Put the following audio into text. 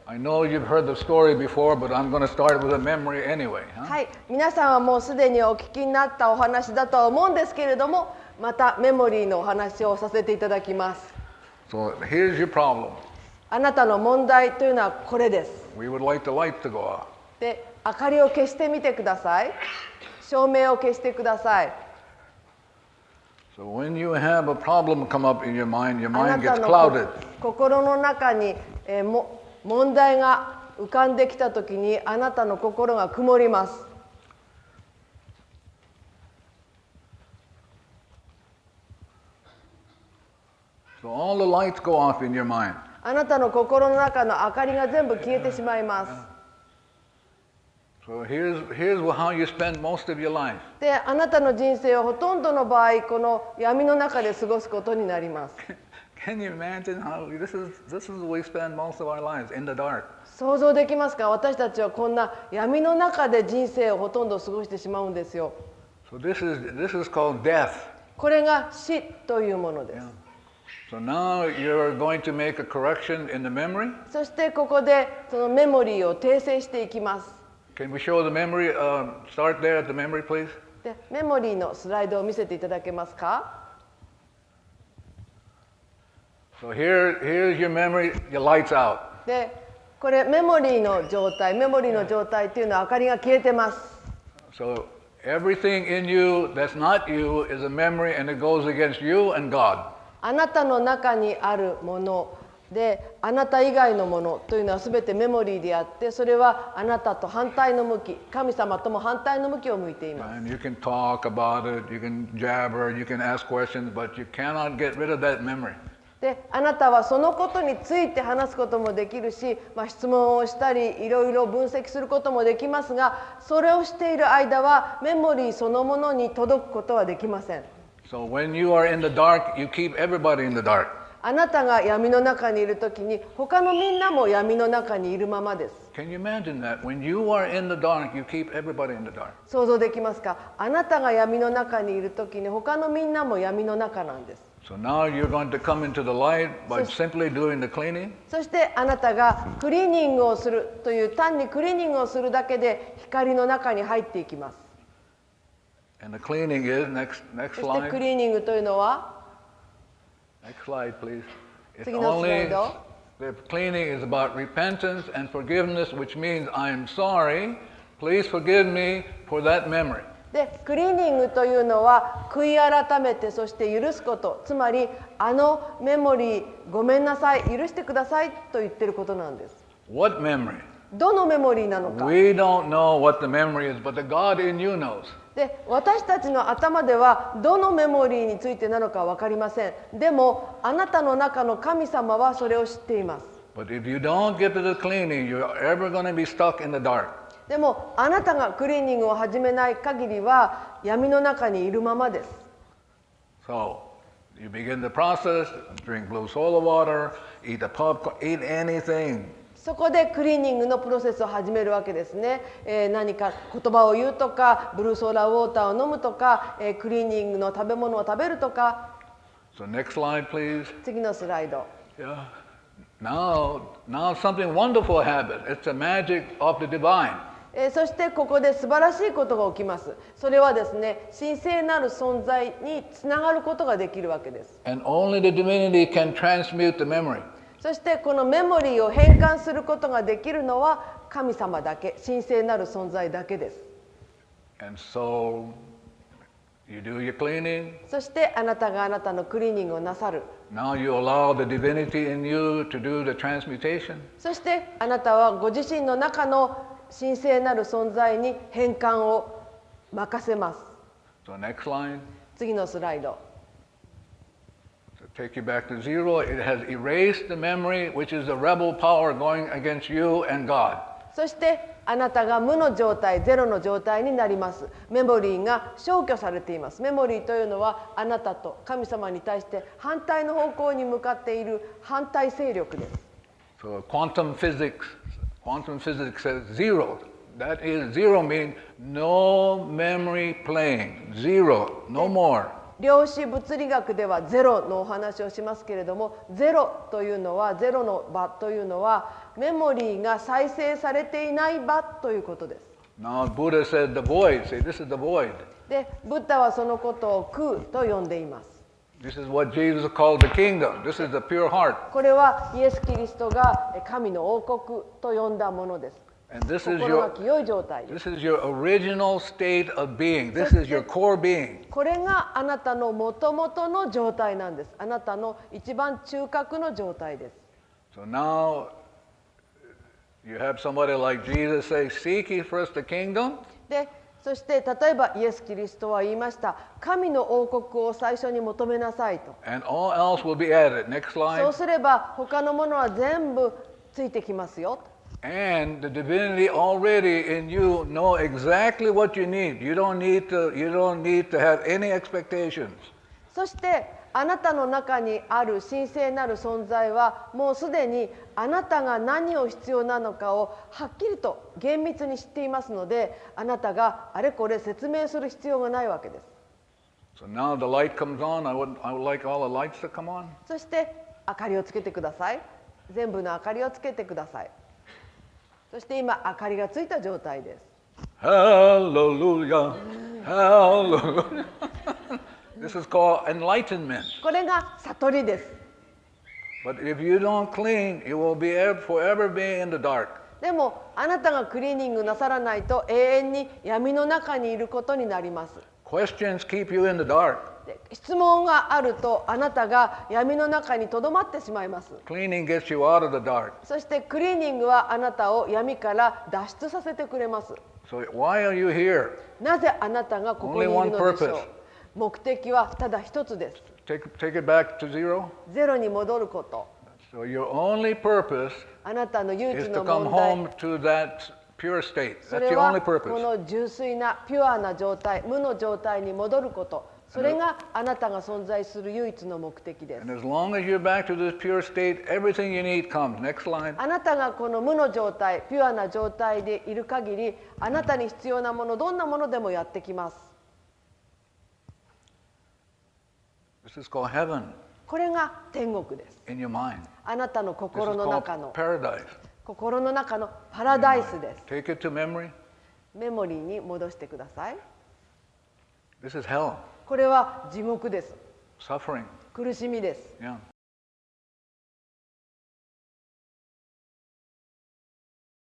I know you've heard the story before, but I'm going to start with a memory anyway. はい、皆さんはもうすでにお聞きになったお話だとは思うんですけれども、またメモリーのお話をさせていただきます。So here's your problem. あなたの問題というのはこれです。We would like the light to go off. で、明かりを消してみてください。照明を消してください。So when you have a problem come up in your mind あな gets たの clouded. 心の中に、問題が浮かんできたときにあなたの心が曇ります。So all the lights go off in your mind. あなたの心の中の明かりが全部消えてしまいます。So here's how you spend most of your life. で、あなたの人生をほとんどの場合、この闇の中で過ごすことになります。Can you imagine how this is we spend most of our lives in the dark? 想像できますか？私たちはこんな闇の中で人生をほとんど過ごしてしまうんですよ。So this is called death. これが死というものです。So now you're going to make a correction in the memory. そしてここでそのメモリーを訂正していきます。Can we show the memory? Start there at the memory, please. で、メモリーのスライドを見せていただけますか？ So here's your memory. Your lights out. で、これメモリーの状態っていうのは明かりが消えてます。So everything in you that's not you is a memory, and it goes against you and God. あなたの中にあるもので、あなた以外のものというのはすべてメモリーであって、それはあなたと反対の向き、神様とも反対の向きを向いています。And you can talk about it, you can jabber, you can ask questions, but you cannot get rid of that memory. で、あなたはそのことについて話すこともできるし、質問をしたりいろいろ分析することもできますが、それをしている間はメモリーそのものに届くことはできません。So when you are in the dark, you keep everybody in the dark. あなたが闇の中にいるときに他のみんなも闇の中にいるままです。Can you imagine that? When you are in the dark, you keep everybody in the dark. 想像できますか？あなたが闇の中にいるときに他のみんなも闇の中なんです。So now you're going to come into the light by simply doing the cleaning. そしてあなたがクリーニングをするという、単にクリーニングをするだけで光の中に入っていきます。And the cleaning is, next そしてク slide. リーニングというのは、 Next slide, please. It's 次のスライ only, ド。 the cleaning is about repentance and forgiveness, which means I'm sorry. Please forgive me for that memory. で、クリーニングというのは悔い改めて、そして許すこと、つまりあのメモリーごめんなさい、許してくださいと言ってることなんです。 What memory? どのメモリーなのか。 We don't know what the memory is, but the God in you knows. で、私たちの頭ではどのメモリーについてなのか分かりません。でもあなたの中の神様はそれを知っています。 But if you don't get to the cleaning, you're ever going to be stuck in the dark. でもあなたがクリーニングを始めない限りは闇の中にいるままです。 So you begin the process, drink blue soda water, eat a popcorn, eat anything. そこでクリーニングのプロセスを始めるわけですね。何か言葉を言うとか、ブルーソーダウォーターを飲むとか、クリーニングの食べ物を食べるとか。 So next slide, please. 次のスライド。 Yeah. Now something wonderful happened. It's the magic of the divine. そしてここで素晴らしいことが起きます。それはですね、神聖なる存在につながることができるわけです。 And only the divinity can transmute the memory. そしてこのメモリーを変換することができるのは神様だけ、神聖なる存在だけです。 And so you do your cleaning. そしてあなたがあなたのクリーニングをなさる。 Now you allow the divinity in you to do the transmutation. そしてあなたはご自身の中の神聖なる存在に変換を任せます。 So next line. 次のスライド。 To take you back to zero, it has erased the memory, which is the rebel power going against you and God. そしてあなたが無の状態、ゼロの状態になります。メモリーが消去されています。メモリーというのはあなたと神様に対して反対の方向に向かっている反対勢力です。 So quantum physics says zero. That is zero means no memory playing. Zero, no more. 量子物理学ではゼロのお話をしますけれども、ゼロというのは、ゼロの場というのはメモリーが再生されていない場ということです。Now Buddha said the void. Say, this is the void. で、ブッダはそのことを空と呼んでいます。This is what Jesus called the kingdom. This is the pure heart. これはイエス・キリストが神の王国と呼んだものです。 And this is 心が your 清い状態です。 this is your original state of being. This is your core being. これがあなたのもともとの状態なんです。あなたの一番中核の状態です。 So now you have somebody like Jesus say, "Seek ye first the kingdom." で、そして例えばイエス・キリストは言いました。神の王国を最初に求めなさいと。 And all else will be added. Next そう slide. すれば他のものは全部ついてきますよ。 And the divinity already in you know exactly what you need. You don't need to have any expectations. そしてあなたの中にある神聖なる存在はもうすでにあなたが何を必要なのかをはっきりと厳密に知っていますので、あなたがあれこれ説明する必要がないわけです。 So now the light comes on. I would like all the lights to come on. そして明かりをつけてください。全部の明かりをつけてください。そして今明かりがついた状態です。 Hallelujah. Hallelujah. This is called enlightenment. これが悟りです。 But if you don't clean, you will be forever be in the dark. でもあなたがクリーニングなさらないと永遠に闇の中にいることになります。 Questions keep you in the dark. で、質問があるとあなたが闇の中にとどまってしまいます。 Cleaning gets you out of the dark. そしてクリーニングはあなたを闇から脱出させてくれます。 So why are you here? なぜあなたがここにいる Only one のでしょ purpose. う。目的はただ一つです。 Take it back to zero. ゼロに戻ること。 So your only purpose あなたの唯一 is の to come 問題。 home to that pure state. そ That's れ your は only こ purpose. の純粋なピュアな状態、無の状態に戻ること。それがあなたが存在する唯一の目的です。 And as long as you're back to this pure state, everything you need comes. Next slide. あなたがこの無の状態、ピュアな状態でいる限り、あなたに必要なもの、どんなものでもやってきます。 This is called heaven これが天国です。 in your mind. あなたの This 心 is の called 中の paradise. 心の中のパラダイスです。 Take it to memory. メモリーに戻してください。 This is hell. これは地獄です。 Suffering. 苦しみです。 Yeah.